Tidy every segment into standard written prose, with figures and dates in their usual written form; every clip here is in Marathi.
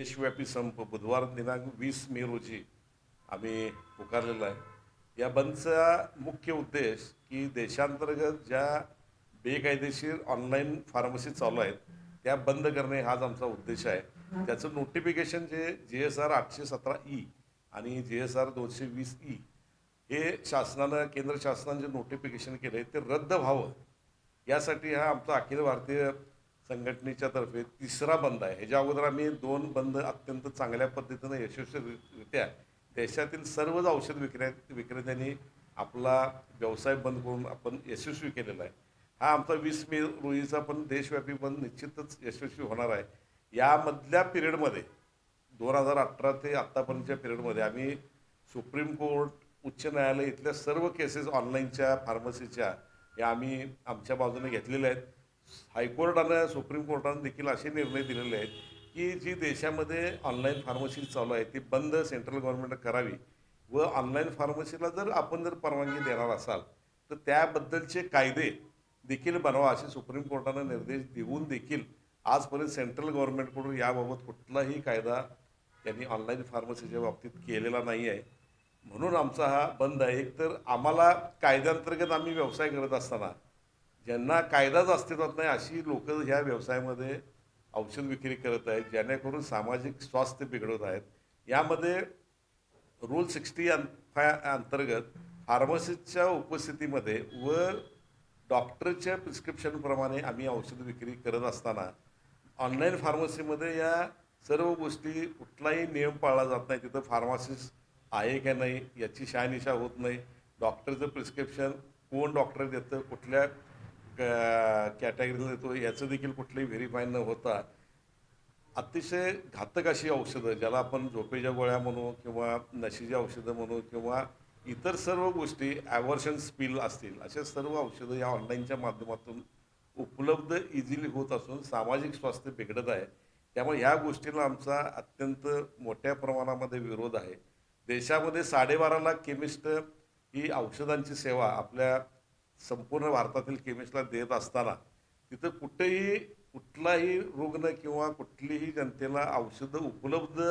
देशव्यापी संप बुधवार दिनांक 20 मे रोजी आम्ही पुकारलेला आहे। या बंदचा मुख्य उद्देश की देशांतर्गत ज्या बेकायदेशीर ऑनलाईन फार्मसी चालू आहेत त्या बंद करणे हाच आमचा उद्देश आहे। त्याचं नोटिफिकेशन जे GSR 817E आणि GSR 220E हे शासनानं केंद्र शासनानं जे नोटिफिकेशन केलं आहे ते रद्द व्हावं यासाठी हा आमचा अखिल भारतीय संघटनेच्या तर्फे तिसरा बंद आहे। ह्याच्या अगोदर आम्ही 2 बंद अत्यंत चांगल्या पद्धतीनं यशस्वीरित्या देशातील सर्वच औषध विक्रेत्यांनी आपला व्यवसाय बंद करून आपण यशस्वी केलेला आहे। हा आमचा 20 मे रोजीचा पण देशव्यापी बंद निश्चितच यशस्वी होणार आहे। यामधल्या पिरियडमध्ये 2018 ते आत्तापर्यंतच्या पिरियडमध्ये आम्ही सुप्रीम कोर्ट, उच्च न्यायालय इथल्या सर्व केसेस ऑनलाईनच्या फार्मसीच्या या आम्ही आमच्या बाजूने घेतलेल्या आहेत। हायकोर्टानं, सुप्रीम कोर्टानं देखील असे निर्णय दिलेले आहेत की जी देशामध्ये ऑनलाईन फार्मसी चालू आहे ती बंद सेंट्रल गव्हर्नमेंटनं करावी व ऑनलाईन फार्मसीला जर परवानगी देणार असाल तर त्याबद्दलचे कायदे देखील बनवा असे सुप्रीम कोर्टानं निर्देश देऊन देखील आजपर्यंत सेंट्रल गव्हर्नमेंटकडून याबाबत कुठलाही कायदा त्यांनी ऑनलाईन फार्मसीच्या बाबतीत केलेला नाही आहे। म्हणून आमचा हा बंद आहे। एकतर आम्हाला कायद्याअंतर्गत आम्ही व्यवसाय करत असताना ज्यांना कायदाच अस्तित्वात नाही अशी लोक ह्या व्यवसायामध्ये औषध विक्री करत आहेत, जेणेकरून सामाजिक स्वास्थ्य बिघडवत आहेत। यामध्ये रूल 65 अंतर्गत फार्मसिस्टच्या उपस्थितीमध्ये व डॉक्टरच्या प्रिस्क्रिप्शनप्रमाणे आम्ही औषध विक्री करत असताना ऑनलाईन फार्मसीमध्ये या सर्व गोष्टी कुठलाही नियम पाळला जात नाही। तिथं फार्मासिस्ट आहे का नाही याची शहानिशा होत नाही। डॉक्टरचं प्रिस्क्रिप्शन कोण डॉक्टर देतं, कुठल्या कॅटेगरीला देतो याचं देखील कुठलंही व्हेरीफाय न होता अतिशय घातक अशी औषधं, ज्याला आपण झोपेच्या गोळ्या म्हणू किंवा नशीची औषधं म्हणू किंवा इतर सर्व गोष्टी, ॲवर्शन स्पिल असतील, अशा सर्व औषधं या ऑनलाईनच्या माध्यमातून उपलब्ध इझिली होत असून सामाजिक स्वास्थ्य बिघडत आहे। त्यामुळे ह्या गोष्टीला आमचा अत्यंत मोठ्या प्रमाणामध्ये विरोध आहे। देशामध्ये 12.5 लाख केमिस्ट ही औषधांची सेवा आपल्या संपूर्ण भारतातील केमिस्टला देत असताना तिथं कुठलाही रुग्ण किंवा कुठलीही जनतेला औषधं उपलब्ध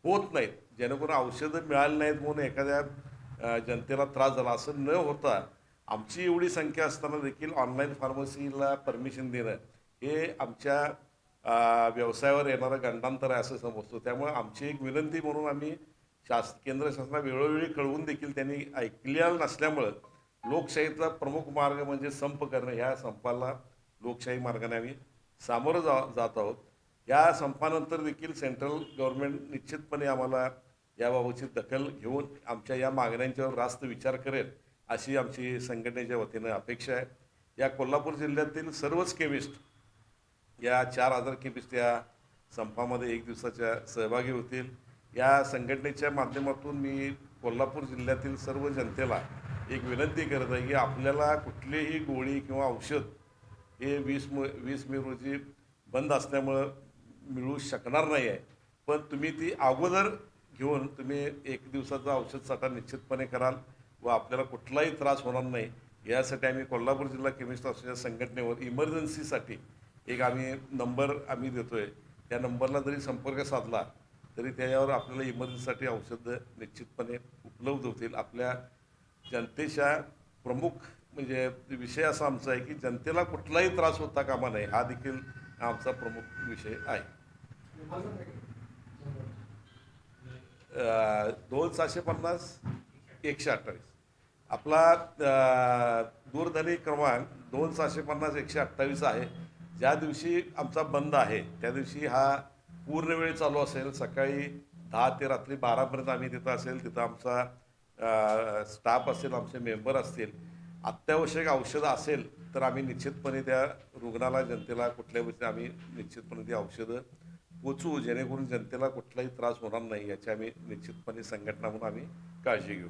होत नाहीत, जेणेकरून औषधं मिळाली नाहीत म्हणून एखाद्या जनतेला त्रास झाला असं न होता आमची एवढी संख्या असताना देखील ऑनलाईन फार्मसीला परमिशन देणं हे आमच्या व्यवसायावर येणारं गंडांतर आहे असं समजतो। त्यामुळे आमची एक विनंती म्हणून आम्ही केंद्र शासनाला वेळोवेळी कळवून देखील त्यांनी ऐकलेलं नसल्यामुळं लोकशाहीचा प्रमुख मार्ग म्हणजे संप करणं, ह्या संपाला लोकशाही मार्गाने आम्ही सामोरं जात आहोत। या संपानंतर देखील सेंट्रल गव्हर्नमेंट निश्चितपणे आम्हाला याबाबतची दखल घेऊन आमच्या या मागण्यांच्यावर रास्त विचार करेल अशी आमची संघटनेच्या वतीनं अपेक्षा आहे। या कोल्हापूर जिल्ह्यातील सर्वच केमिस्ट, या 4,000 केमिस्ट या संपामध्ये एक दिवसाच्या सहभागी होतील। या संघटनेच्या माध्यमातून मी कोल्हापूर जिल्ह्यातील सर्व जनतेला एक विनंती करत आहे की आपल्याला कुठलीही गोळी किंवा औषध हे 20 मे रोजी बंद असल्यामुळं मिळू शकणार नाही आहे, पण तुम्ही ती अगोदर घेऊन तुम्ही एक दिवसाचा औषध साठा निश्चितपणे कराल व आपल्याला कुठलाही त्रास होणार नाही यासाठी आम्ही कोल्हापूर जिल्हा केमिस्ट असोसिएशन संघटनेवर इमर्जन्सीसाठी एक नंबर आम्ही देतो आहे। त्या नंबरला जरी संपर्क साधला तरी त्याच्यावर आपल्याला इमर्जन्सीसाठी औषधं निश्चितपणे उपलब्ध होतील। आपल्या जनतेच्या प्रमुख म्हणजे विषय असा आमचा आहे की जनतेला कुठलाही त्रास होता कामा नये, हा देखील आमचा प्रमुख विषय आहे। 2-650-128 आपला दूरध्वनी क्रमांक 2-650-128 आहे। ज्या दिवशी आमचा बंद आहे त्या दिवशी हा पूर्ण वेळ चालू असेल, सकाळी 10 ते रात्री 12पर्यंत आम्ही तिथं असेल। तिथं आमचा स्टाफ असेल, आमचे मेंबर असतील। अत्यावश्यक औषधं असेल तर आम्ही निश्चितपणे त्या रुग्णाला, जनतेला कुठल्या गोष्टी आम्ही निश्चितपणे ती औषधं पोचवू, जेणेकरून जनतेला कुठलाही त्रास होणार नाही याची आम्ही निश्चितपणे संघटना म्हणून आम्ही काळजी घेऊ।